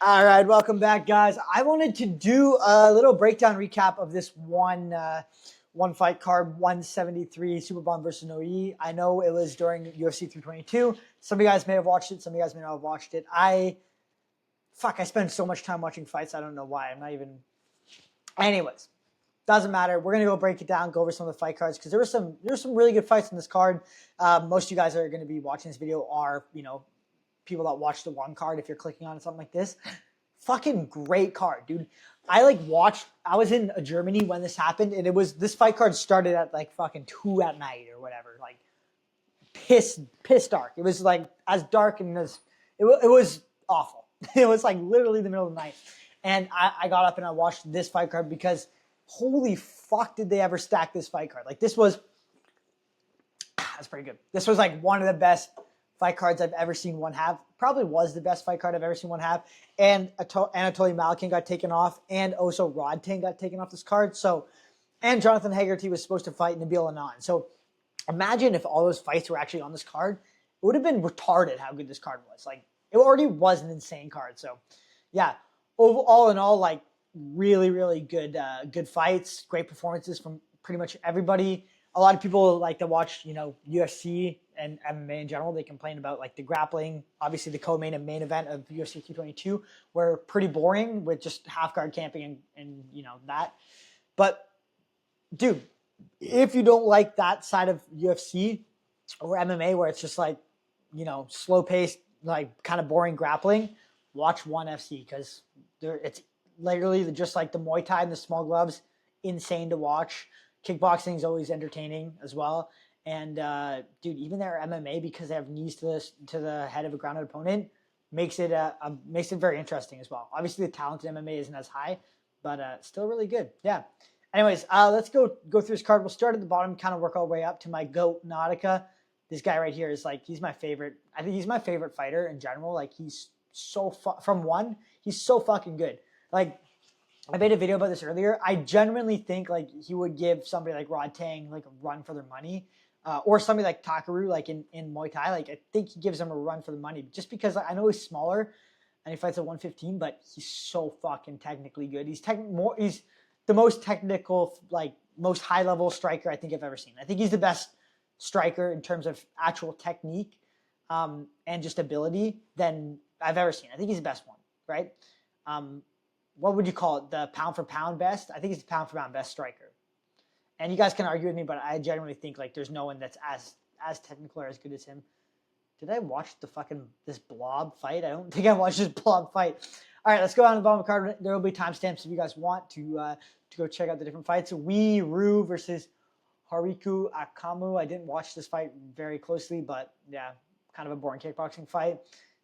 All right, welcome back, guys. I wanted to do a little breakdown recap of this one fight card, 173 Superbond versus Noi. I know it was during UFC 322. Some of you guys may have watched it. Some of you guys may not have watched it. I spend so much time watching fights. I don't know why. I'm not even. Anyways, doesn't matter. We're gonna go break it down, go over some of the fight cards because there were some really good fights in this card. Most of you guys that are going to be watching this video are people that watch the one card. If you're clicking on something like this, fucking great card, dude. I watched. I was in Germany when this happened, and this fight card started at fucking 2 at night or whatever, piss dark. It was as dark and as it was awful. It was literally the middle of the night, and I got up and I watched this fight card because holy fuck, did they ever stack this fight card? That's pretty good. This was one of the best fight cards I've ever seen one have. Probably was the best fight card I've ever seen one have. And Anatoly Malkin got taken off, and also Rodtang got taken off this card. So, and Jonathan Haggerty was supposed to fight Nabil Anan. So, imagine if all those fights were actually on this card. It would have been retarded how good this card was. It already was an insane card. So, yeah, all in all, really good fights, great performances from pretty much everybody. A lot of people like to watch, UFC and MMA in general. They complain about the grappling. Obviously, the co-main and main event of UFC 222 were pretty boring with just half guard camping and that. But dude, if you don't like that side of UFC or MMA where it's just slow paced, kind of boring grappling, watch ONE FC because it's literally just like the Muay Thai and the small gloves, insane to watch. Kickboxing is always entertaining as well. And dude, even their MMA, because they have knees to the head of a grounded opponent, makes it very interesting as well. Obviously, the talent in MMA isn't as high, but still really good. Yeah. Anyways, let's go through this card. We'll start at the bottom, kind of work our way up to my GOAT, Nadaka. This guy right here is he's my favorite. I think he's my favorite fighter in general. He's so from ONE, he's so fucking good. I made a video about this earlier. I genuinely think he would give somebody like Rodtang a run for their money, or somebody like Takaru in Muay Thai. I think he gives them a run for the money just because I know he's smaller and he fights at 115, but he's so fucking technically good. He's the most technical, most high level striker I think I've ever seen. I think he's the best striker in terms of actual technique and just ability than I've ever seen. I think he's the best one, right? What would you call it? The pound for pound best? I think he's the pound for pound best striker. And you guys can argue with me, but I genuinely think there's no one that's as technical or as good as him. Did I watch this blob fight? I don't think I watched this blob fight. All right, let's go on to the bottom of the card. There will be timestamps if you guys want to go check out the different fights. Wee Ru versus Haruki Akamu. I didn't watch this fight very closely, but yeah, kind of a boring kickboxing fight.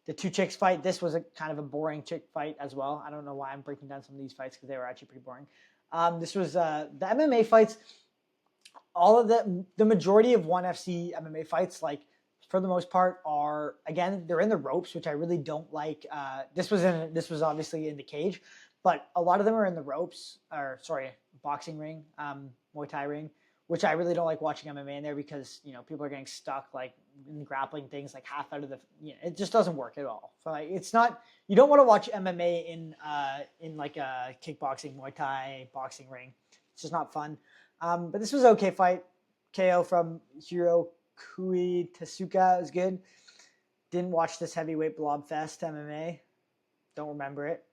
The two chicks fight, this was a kind of a boring chick fight as well. I don't know why I'm breaking down some of these fights because they were actually pretty boring. This was the MMA fights. All of the majority of ONE FC MMA fights, for the most part, are again they're in the ropes, which I really don't like. This was obviously in the cage, but a lot of them are in the ropes, or sorry, boxing ring, Muay Thai ring, which I really don't like watching MMA in there because people are getting stuck in grappling things half out of the it just doesn't work at all. So it's not, you don't want to watch MMA in a kickboxing Muay Thai boxing ring. It's just not fun. But this was an okay fight. KO from Hirokui Tasuka was good. Didn't watch this heavyweight blob fest MMA. Don't remember it.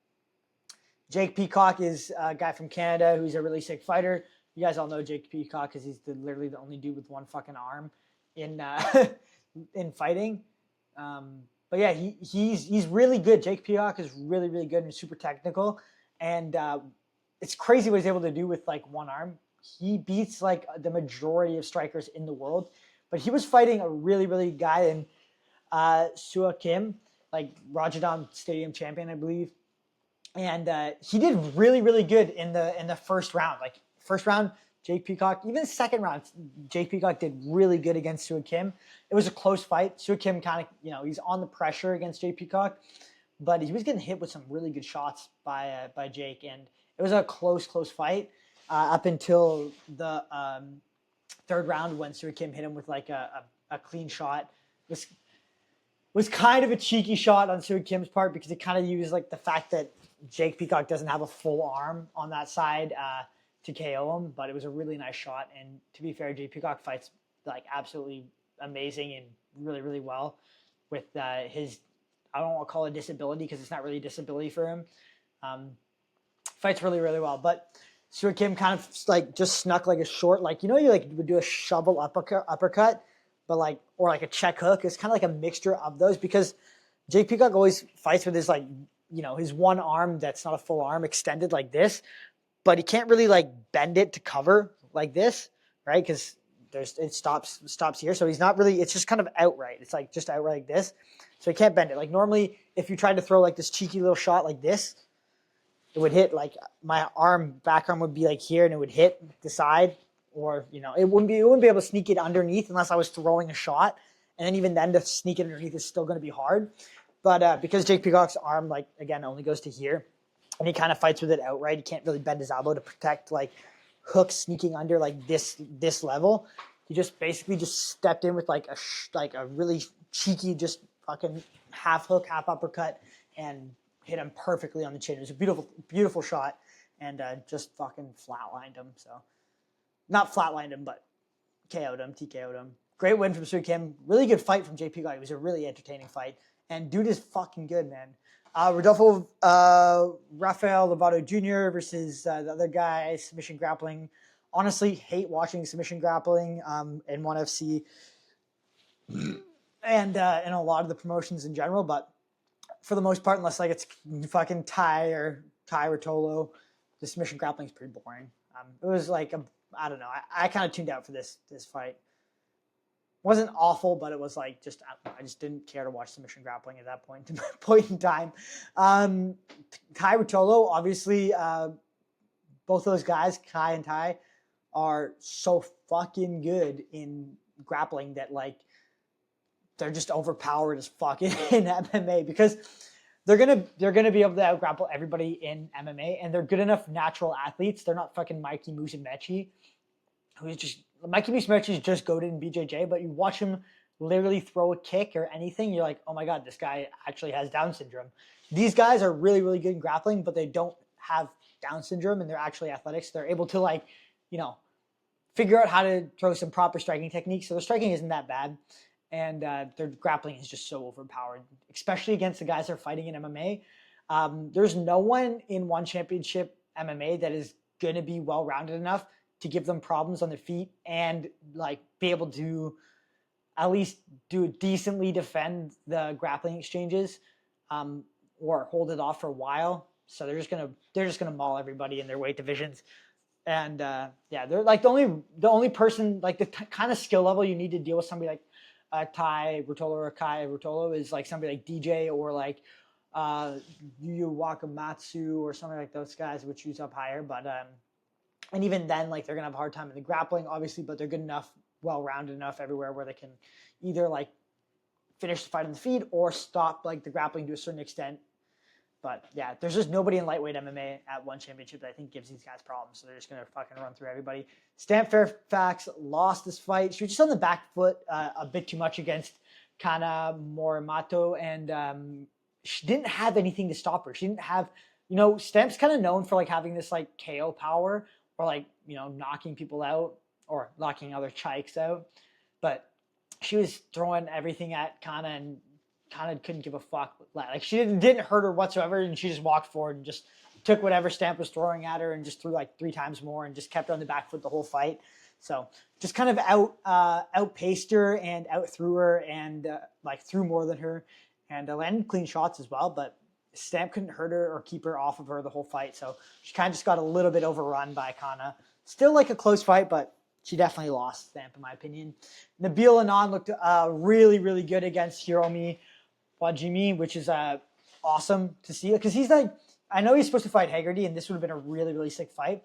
Jake Peacock is a guy from Canada who's a really sick fighter. You guys all know Jake Peacock because he's literally the only dude with one fucking arm in in fighting. But yeah, he's really good. Jake Peacock is really, really good and super technical. And it's crazy what he's able to do with one arm. He beats the majority of strikers in the world. But he was fighting a really, really good guy in Sua Kim, Rajadam Stadium champion, I believe. And he did really, really good in the first round. First round, Jake Peacock, even the second round, Jake Peacock did really good against Sua Kim. It was a close fight. Sua Kim kind of, he's on the pressure against Jake Peacock, but he was getting hit with some really good shots by Jake, and it was a close fight up until the third round when Sua Kim hit him with a clean shot. was kind of a cheeky shot on Soo Kim's part because it kind of used like the fact that Jake Peacock doesn't have a full arm on that side to KO him, but it was a really nice shot. And to be fair, Jake Peacock fights like absolutely amazing and really, really well with his, I don't want to call it a disability because it's not really a disability for him. Fights really, really well. But Soo Kim kind of like just snuck like a short, like, you like would do a shovel uppercut, but like, or like a check hook. It's kind of like a mixture of those because Jake Peacock always fights with his like, his one arm that's not a full arm extended like this, but he can't really like bend it to cover like this, right? Because it stops here. So he's not really, it's just kind of outright. It's like just outright like this. So he can't bend it. Like normally if you tried to throw like this cheeky little shot like this, it would hit like my back arm would be like here and it would hit the side, or, it wouldn't be able to sneak it underneath unless I was throwing a shot. And then even then to sneak it underneath is still going to be hard. But because Jake Peacock's arm, like, again, only goes to here, and he kind of fights with it outright, he can't really bend his elbow to protect, like, hooks sneaking under, like, this level. He just basically just stepped in with, like, a really cheeky, just fucking half hook, half uppercut, and hit him perfectly on the chin. It was a beautiful, beautiful shot, and just fucking flatlined him. So, not flatlined him, but KO'd him, TKO'd him. Great win from Soo Kim. Really good fight from Jake Peacock. It was a really entertaining fight. And dude is fucking good, man. Rodolfo Rafael Lovato Jr. versus the other guy, submission grappling. Honestly, hate watching submission grappling in ONE FC and in a lot of the promotions in general. But for the most part, unless like it's fucking Ty Rotolo, the submission grappling is pretty boring. It was like, I don't know. I kind of tuned out for this fight. Wasn't awful, but it was like I just didn't care to watch submission grappling at that point in time. Ty Rotolo, obviously, both those guys, Kai and Ty, are so fucking good in grappling that like they're just overpowered as fuck in MMA because they're gonna be able to out grapple everybody in MMA, and they're good enough natural athletes. They're not fucking Mikey Musumeci, who's just Mikey Musumeci is just goated in BJJ, but you watch him literally throw a kick or anything, you're like, oh my god, this guy actually has Down syndrome. These guys are really, really good in grappling, but they don't have Down syndrome, and they're actually athletics. They're able to like, figure out how to throw some proper striking techniques. So their striking isn't that bad, and their grappling is just so overpowered, especially against the guys that are fighting in MMA. There's no one in ONE Championship MMA that is going to be well-rounded enough to give them problems on their feet and like be able to at least decently defend the grappling exchanges, or hold it off for a while. So they're just gonna maul everybody in their weight divisions. And they're like the only person like the kind of skill level you need to deal with somebody like Ty Rotolo or Kai Rotolo is like somebody like DJ or like Wakamatsu or something like those guys, which use up higher. But and even then, like they're gonna have a hard time in the grappling, obviously, but they're good enough, well-rounded enough everywhere where they can either like finish the fight on the feet or stop like the grappling to a certain extent. But yeah, there's just nobody in lightweight MMA at ONE Championship that I think gives these guys problems. So they're just gonna fucking run through everybody. Stamp Fairfax lost this fight. She was just on the back foot a bit too much against Kana Morimoto, and she didn't have anything to stop her. She didn't have, Stamp's kind of known for like having this like KO power, or like, knocking people out or knocking other chikes out. But she was throwing everything at Kana, and Kana couldn't give a fuck. Like she didn't hurt her whatsoever, and she just walked forward and just took whatever Stamp was throwing at her and just threw like 3 times more and just kept her on the back foot the whole fight. So just kind of outpaced her and out threw her and like threw more than her, and landed clean shots as well. But Stamp couldn't hurt her or keep her off of her the whole fight. So she kind of just got a little bit overrun by Kana. Still like a close fight, but she definitely lost Stamp in my opinion. Nabil Anon looked really, really good against Hiromi Wajimi, which is awesome to see. Because he's like, I know he's supposed to fight Haggerty, and this would have been a really, really sick fight.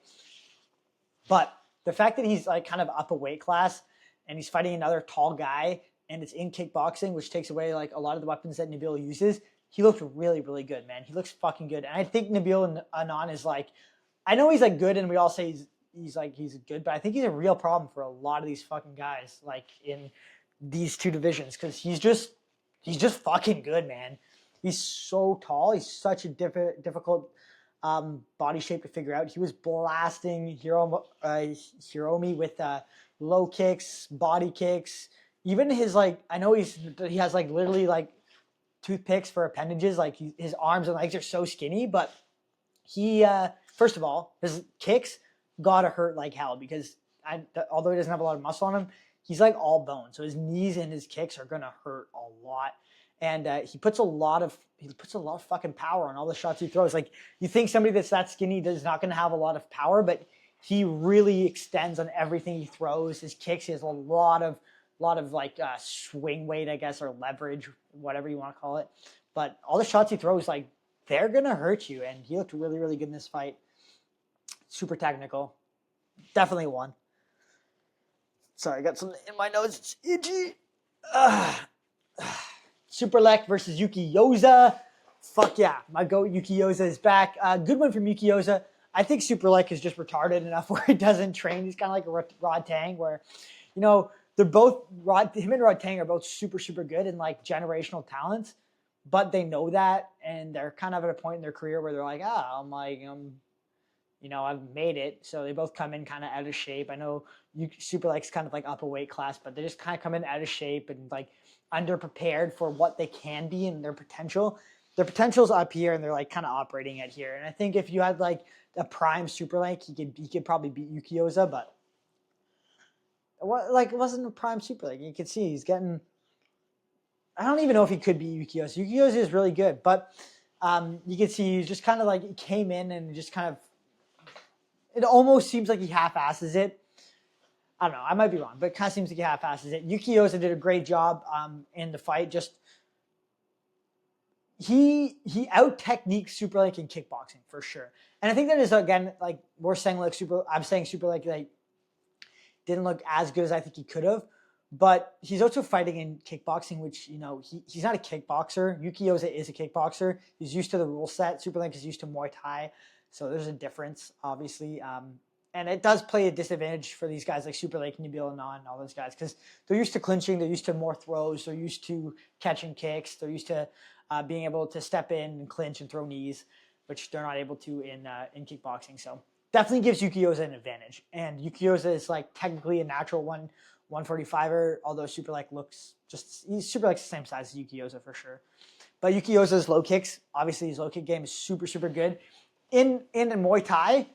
But the fact that he's like kind of up a weight class and he's fighting another tall guy, and it's in kickboxing, which takes away like a lot of the weapons that Nabil uses, he looked really, really good, man. He looks fucking good. And I think Nabil Anon is like, I know he's like good, and we all say he's good, but I think he's a real problem for a lot of these fucking guys, like in these two divisions, because he's just he's just fucking good, man. He's so tall. He's such a difficult body shape to figure out. He was blasting Hiromi with low kicks, body kicks. Even his like, I know he has like literally like toothpicks for appendages. Like his arms and legs are so skinny, but he first of all, his kicks gotta hurt like hell because although he doesn't have a lot of muscle on him, he's like all bone. So his knees and his kicks are gonna hurt a lot. And he puts a lot of fucking power on all the shots he throws. Like you think somebody that's that skinny is not going to have a lot of power, but he really extends on everything he throws. His kicks, he has a lot of like swing weight, I guess, or leverage, whatever you want to call it. But all the shots he throws, like they're gonna hurt you. And he looked really, really good in this fight. Super technical, definitely won. Sorry, I got something in my nose. It's itchy. Superlek versus Yuki Yoza. Fuck yeah. My goat Yuki Yoza is back. Good one from Yuki Yoza. I think Superlek is just retarded enough where he doesn't train. He's kind of like a Rod Tang where, you know, they're both, him and Rod Tang are both super, super good and like generational talents, but they know that and they're kind of at a point in their career where they're like, you know, I've made it. So they both come in kind of out of shape. I know Superlek's kind of like up a weight class, but they just kind of come in out of shape and like underprepared for what they can be and their potential. Their potential's up here and they're like kind of operating at here. And I think if you had like a prime Superlek, he could probably beat Yuki Yoza, but it wasn't a prime Superlek. You could see he's getting, I don't even know if he could beat Yuki Yoza. Yuki Yoza is really good, but you can see he's just kind of like, he came in and just kind of, it almost seems like he half-asses it. I don't know. I might be wrong, but it kind of seems like he half-asses it. Yuki Yoza did a great job in the fight. Just he out-techniques Superlek in kickboxing for sure. And I think that is, again, like we're saying, like I'm saying Superlek like didn't look as good as I think he could have. But he's also fighting in kickboxing, which, you know, he's not a kickboxer. Yuki Yoza is a kickboxer. He's used to the rule set. Superlek is used to Muay Thai. So there's a difference, obviously. And it does play a disadvantage for these guys like Superlek and Nabila Anon and all those guys because they're used to clinching. They're used to more throws. They're used to catching kicks. They're used to being able to step in and clinch and throw knees, which they're not able to in kickboxing. So definitely gives Yuki Yoza an advantage. And Yuki Yoza is like technically a natural 145er, although Superlek looks Superlek's the same size as Yuki Yoza for sure. But Yuki Yoza's low kicks, obviously his low kick game is super, super good. In Muay Thai,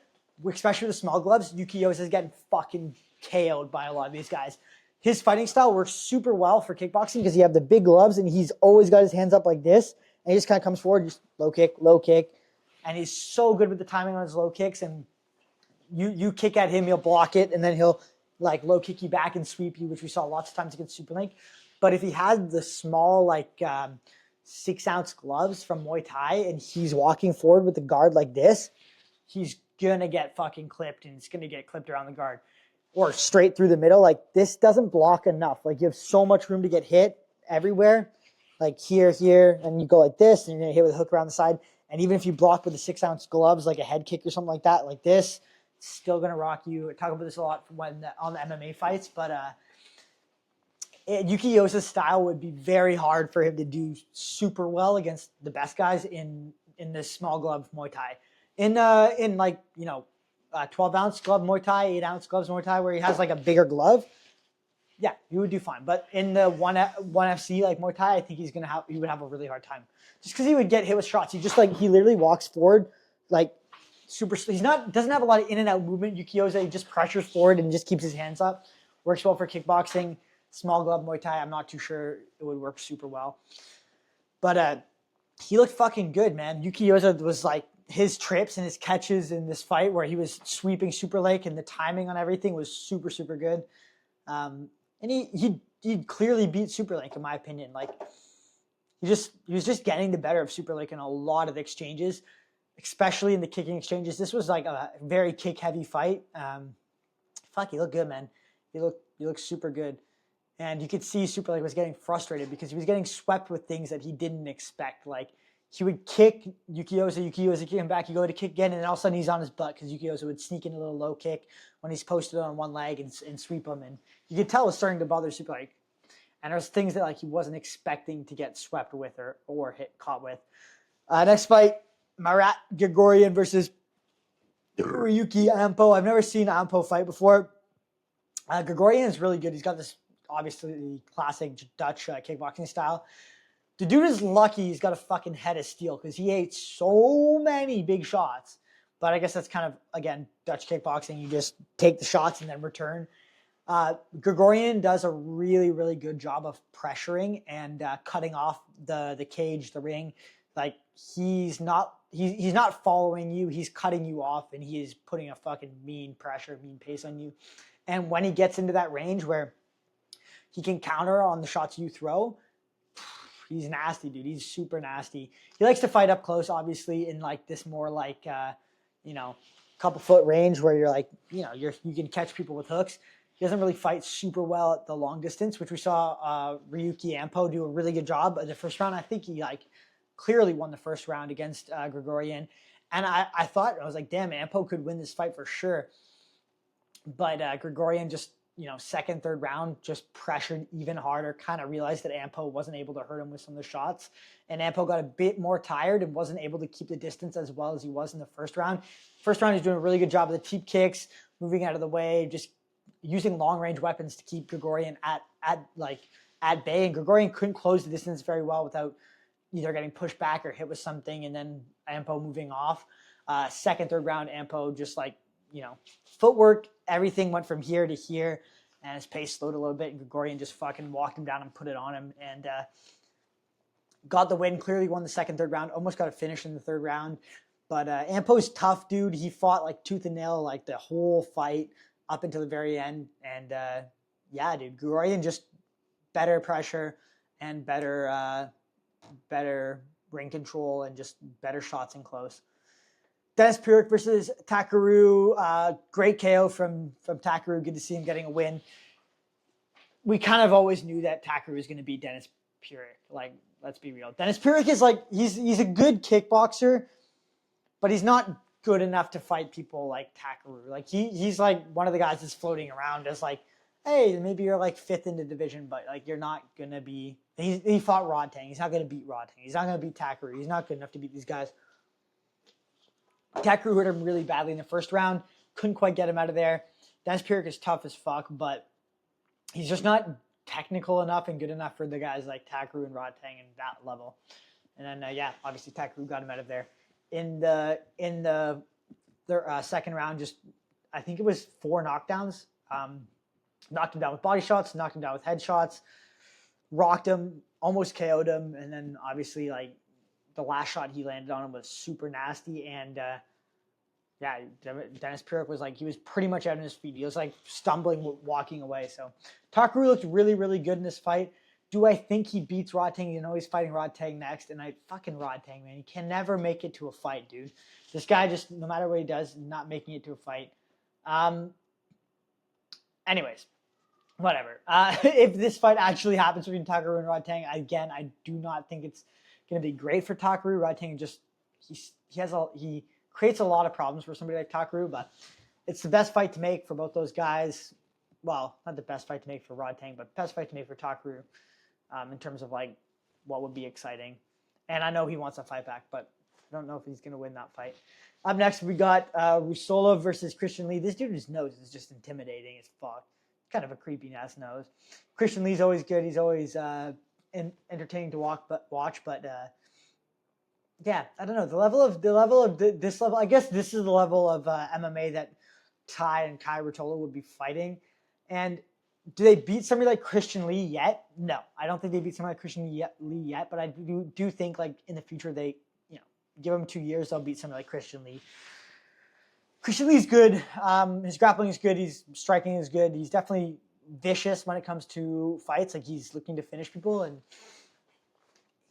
especially with the small gloves, Yuki Yoza is getting fucking KO'd by a lot of these guys. His fighting style works super well for kickboxing because you have the big gloves and he's always got his hands up like this. And he just kind of comes forward, just low kick. And he's so good with the timing on his low kicks. And you kick at him, he'll block it, and then he'll like low kick you back and sweep you, which we saw lots of times against Superlek. But if he had the small, like 6-ounce gloves from Muay Thai and he's walking forward with the guard like this, he's going to get fucking clipped and it's going to get clipped around the guard or straight through the middle. Like this doesn't block enough. Like you have so much room to get hit everywhere, like here, and you go like this and you're going to hit with a hook around the side. And even if you block with the 6-ounce gloves, like a head kick or something like that, like this, it's still going to rock you. I talk about this a lot on the MMA fights, but Yuki Yoza's style would be very hard for him to do super well against the best guys in this small glove Muay Thai. In like, 12-ounce glove Muay Thai, 8-ounce gloves Muay Thai, where he has like a bigger glove, yeah, he would do fine. But in the one FC like Muay Thai, I think he would have a really hard time, just because he would get hit with shots. He literally walks forward like super. Doesn't have a lot of in and out movement. Yuki Yoza, he just pressures forward and just keeps his hands up. Works well for kickboxing. Small glove Muay Thai, I'm not too sure it would work super well. But he looked fucking good, man. Yuki Yoza was like, his trips and his catches in this fight where he was sweeping Superlek and the timing on everything was super, super good. And he clearly beat Superlek in my opinion. Like he was just getting the better of Superlek in a lot of exchanges, especially in the kicking exchanges. This was like a very kick heavy fight. He looked good, man. He looked super good. And you could see Superlek was getting frustrated because he was getting swept with things that he didn't expect. Like he would kick Yuki Yoza kick him back. You go to kick again, and then all of a sudden he's on his butt because Yuki Yoza would sneak in a little low kick when he's posted on one leg and sweep him. And you could tell it was starting to bother Superlek. And there's things that like he wasn't expecting to get swept with or caught with. Next fight, Marat Gagorian versus Yuki Ampo. I've never seen Ampo fight before. Gagorian is really good. He's got this obviously classic Dutch kickboxing style. The dude is lucky he's got a fucking head of steel because he ate so many big shots. But I guess that's kind of, again, Dutch kickboxing. You just take the shots and then return. Gregorian does a really, really good job of pressuring and cutting off the cage, the ring. Like he's not following you. He's cutting you off, and he is putting a fucking mean pressure, mean pace on you. And when he gets into that range where he can counter on the shots you throw, he's nasty, dude. He's super nasty. He likes to fight up close, obviously, in like this more like couple foot range where you're like, you can catch people with hooks. He doesn't really fight super well at the long distance, which we saw Ryuki Ampo do a really good job in the first round. I think he like clearly won the first round against Gregorian. And I was like, damn, Ampo could win this fight for sure. But Gregorian just, second, third round, just pressured even harder, kind of realized that Ampo wasn't able to hurt him with some of the shots. And Ampo got a bit more tired and wasn't able to keep the distance as well as he was in the first round. First round, he's doing a really good job of the teep kicks, moving out of the way, just using long-range weapons to keep Gregorian at bay. And Gregorian couldn't close the distance very well without either getting pushed back or hit with something and then Ampo moving off. Second, third round, Ampo just footwork, everything went from here to here, and his pace slowed a little bit, and Gregorian just fucking walked him down and put it on him, and got the win, clearly won the second, third round, almost got a finish in the third round. But Ampo's tough, dude. He fought like tooth and nail like the whole fight up until the very end, and dude, Gregorian just better pressure and better ring control and just better shots in close. Dennis Pirik versus Takaru. Great KO from Takaru. Good to see him getting a win. We kind of always knew that Takaru was going to beat Dennis Pirik. Like, let's be real. Dennis Pirik is like, he's a good kickboxer, but he's not good enough to fight people like Takaru. Like, he's like one of the guys that's floating around as like, hey, maybe you're like fifth in the division, but like you're not going to be. He fought Rodtang. He's not going to beat Rodtang. He's not going to beat Takaru. He's not good enough to beat these guys. Takaru hurt him really badly in the first round. Couldn't quite get him out of there. Dennis Pirik is tough as fuck, but he's just not technical enough and good enough for the guys like Takaru and Rodtang and that level. And then, obviously Takaru got him out of there. In the second round, just I think it was 4 knockdowns. Knocked him down with body shots, knocked him down with head shots, rocked him, almost KO'd him, and then obviously like the last shot he landed on him was super nasty, and Dennis Pirik was like, he was pretty much out on his feet. He was like stumbling, walking away. So Takaru looked really, really good in this fight. Do I think he beats Rodtang? He's fighting Rodtang next, and fucking Rodtang, man. He can never make it to a fight, dude. This guy just, no matter what he does, not making it to a fight. Anyways, whatever. If this fight actually happens between Takaru and Rodtang, again, I do not think it's going to be great for Takaru. Rodtang just he creates a lot of problems for somebody like Takaru, but it's the best fight to make for both those guys. Well, not the best fight to make for Rodtang, but best fight to make for Takaru in terms of like what would be exciting. And I know he wants a fight back, but I don't know if he's going to win that fight. Up next, we got Rusola versus Christian Lee. This dude's nose is just intimidating as fuck. Kind of a creepy ass nose. Christian Lee's always good. He's always entertaining to watch, but I don't know the level of this level. I guess this is the level of MMA that Ty and Kai Rutola would be fighting. And do they beat somebody like Christian Lee yet? No, I don't think they beat somebody like Christian Lee yet. But I do think like in the future they give him 2 years, they'll beat somebody like Christian Lee. Christian Lee's good. His grappling is good. His striking is good. He's definitely vicious when it comes to fights. Like he's looking to finish people, and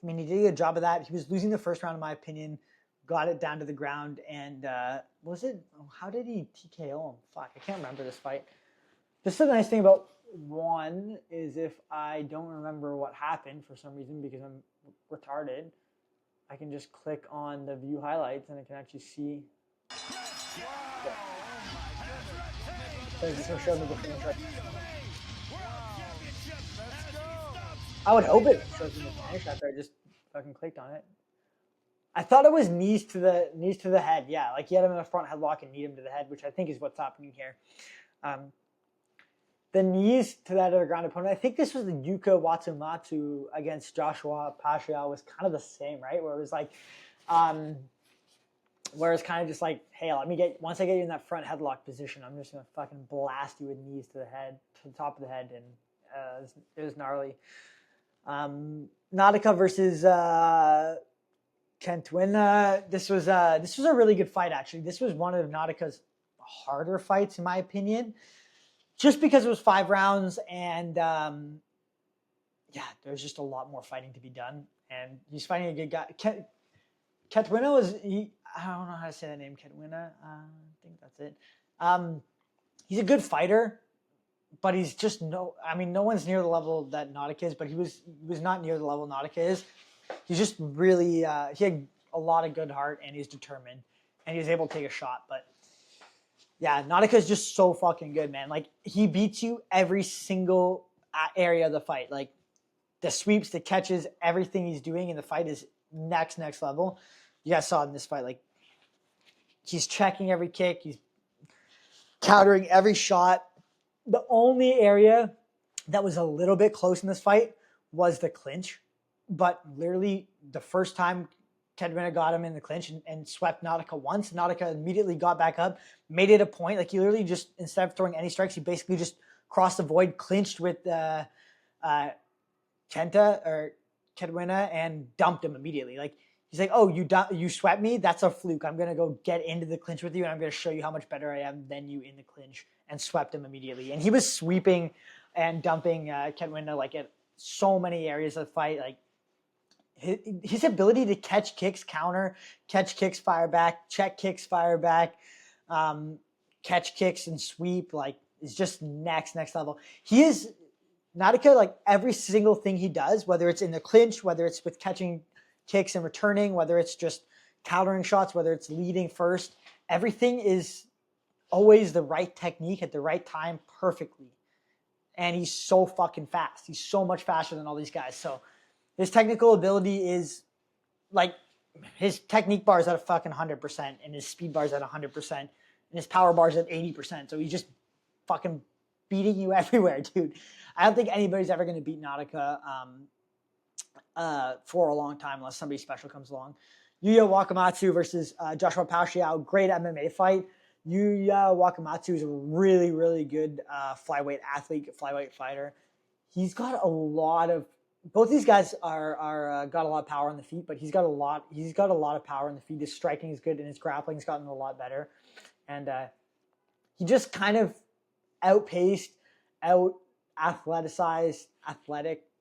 I mean he did a good job of that. He was losing the first round, in my opinion. Got it down to the ground, and how did he TKO him? Fuck, I can't remember this fight. This is the nice thing about one is if I don't remember what happened for some reason because I'm retarded, I can just click on the view highlights and I can actually see. Yeah. So it's just gonna show me the finish right. I would hope it shows him the finish after I just fucking clicked on it. I thought it was knees to the head. Yeah, like he had him in a front headlock and knee him to the head, which I think is what's happening here. The knees to that other ground opponent. I think this was the Yuka Wakamatsu against Joshua Pacheco was kind of the same, right? Where it was like, where it's kind of just like, hey, once I get you in that front headlock position, I'm just gonna fucking blast you with knees to the head, to the top of the head, and it was gnarly. Nadaka versus Kentwin. This was a really good fight, actually. This was one of Nadaka's harder fights, in my opinion, just because it was 5 rounds, and there's just a lot more fighting to be done. And he's fighting a good guy. Kentwin I don't know how to say that name, Kentwin. I think that's it. He's a good fighter, but he's just no one's near the level that Nadaka is, but he was not near the level Nadaka is. He's just really, he had a lot of good heart, and he's determined, and he was able to take a shot. But yeah, Nadaka is just so fucking good, man. Like, he beats you every single area of the fight. Like, the sweeps, the catches, everything he's doing in the fight is next level. You guys saw it in this fight. Like, he's checking every kick. He's countering every shot. The only area that was a little bit close in this fight was the clinch. But literally the first time Kedrina got him in the clinch and swept Nadaka once, Nadaka immediately got back up, made it a point. Like, he literally just, instead of throwing any strikes, he basically just crossed the void, clinched with Kenta or Kedrina, and dumped him immediately. Like, he's like, oh, you swept me? That's a fluke. I'm going to go get into the clinch with you, and I'm going to show you how much better I am than you in the clinch, and swept him immediately. And he was sweeping and dumping Kedrina, like, at so many areas of the fight. Like, his ability to catch kicks, counter, catch kicks, fire back, check kicks, fire back, catch kicks and sweep, like, is just next level. He is Nadaka, like, every single thing he does, whether it's in the clinch, whether it's with catching kicks and returning, whether it's just countering shots, whether it's leading first, everything is always the right technique at the right time perfectly. And he's so fucking fast. He's so much faster than all these guys. So his technical ability is, like, his technique bar is at a fucking 100%, and his speed bar is at 100%, and his power bar is at 80%. So he's just fucking beating you everywhere, dude. I don't think anybody's ever going to beat Nadaka for a long time unless somebody special comes along. Yuya Wakamatsu versus Joshua Pacheco. Great MMA fight. Yuya Wakamatsu is a really, really good flyweight athlete, flyweight fighter. He's got a lot of. Both these guys are got a lot of power on the feet, but he's got a lot of power on the feet. His striking is good, and his grappling's gotten a lot better. And he just kind of outpaced, athletic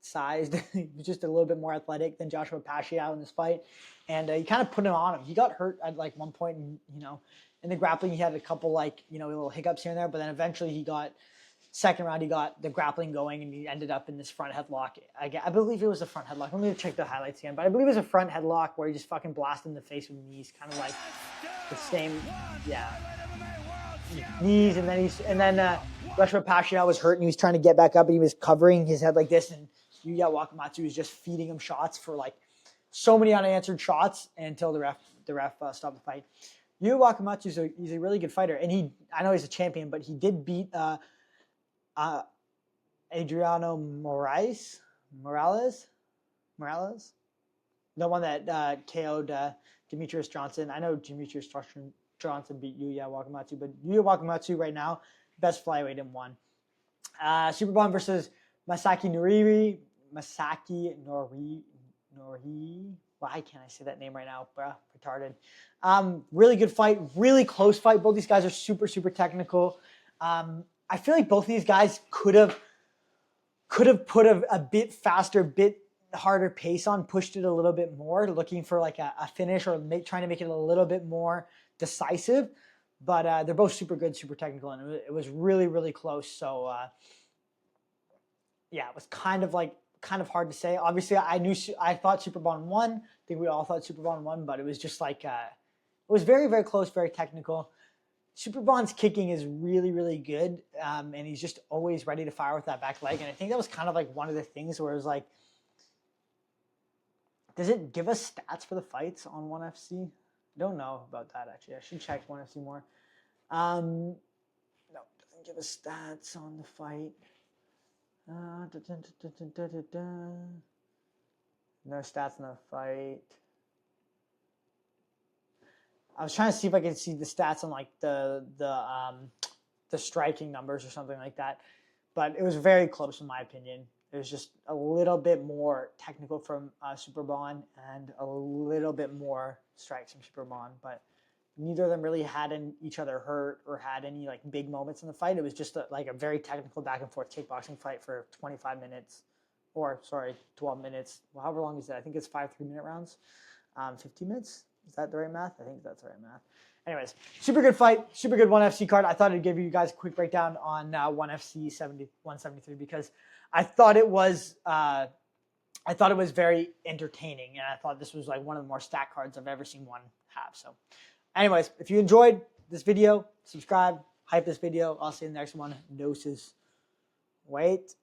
sized, just a little bit more athletic than Joshua Pacheco in this fight. And he kind of put him on him. He got hurt at, like, one point, and, in the grappling, he had a couple, like, little hiccups here and there, but then eventually second round, he got the grappling going, and he ended up in this front headlock. I believe it was a front headlock. Let me check the highlights again, but I believe it was a front headlock where he just fucking blasted in the face with knees, kind of like the same, knees. And then Joshua Pacheco was hurt, and he was trying to get back up, and he was covering his head like this, and Yuya Wakamatsu was just feeding him shots for, like, so many unanswered shots until the ref stopped the fight. Yuya Wakamatsu he's a really good fighter, and I know he's a champion, but he did beat Adriano Morales, the one that KO'd Demetrius Johnson. I know Demetrius Johnson beat Yuya Wakamatsu, but Yuya Wakamatsu right now, best flyweight in one. Superbond versus Masaki Nurevi. Why can't I say that name right now? Bruh, retarded. Really good fight, really close fight. Both these guys are super, super technical. I feel like both of these guys could have put a bit faster, bit harder pace on, pushed it a little bit more, looking for, like, a finish, or trying to make it a little bit more decisive. But they're both super good, super technical, and it was really, really close. So it was kind of hard to say. Obviously, I thought Superbond won. I think we all thought Superbond won, but it was just like it was very, very close, very technical. Superbond's kicking is really, really good, and he's just always ready to fire with that back leg. And I think that was kind of like one of the things where it was like, Does it give us stats for the fights on 1FC? I don't know about that, actually. I should check 1FC more. No, doesn't give us stats on the fight. No stats on the fight. I was trying to see if I could see the stats on like the striking numbers or something like that, but it was very close in my opinion. It was just a little bit more technical from Superbond and a little bit more strikes from Superbond, but neither of them really had each other hurt or had any like big moments in the fight. It was just like a very technical back and forth kickboxing fight for 25 minutes, or sorry, 12 minutes. Well, however long is that? I think it's 5 3-minute rounds. 15 minutes. Is that the right math? I think that's the right math. Anyways, super good fight, super good 1FC card. I thought I'd give you guys a quick breakdown on 1FC 173 because I thought it was very entertaining, and I thought this was like one of the more stacked cards I've ever seen one have. So, anyways, if you enjoyed this video, subscribe, hype this video. I'll see you in the next one. Doses. Wait.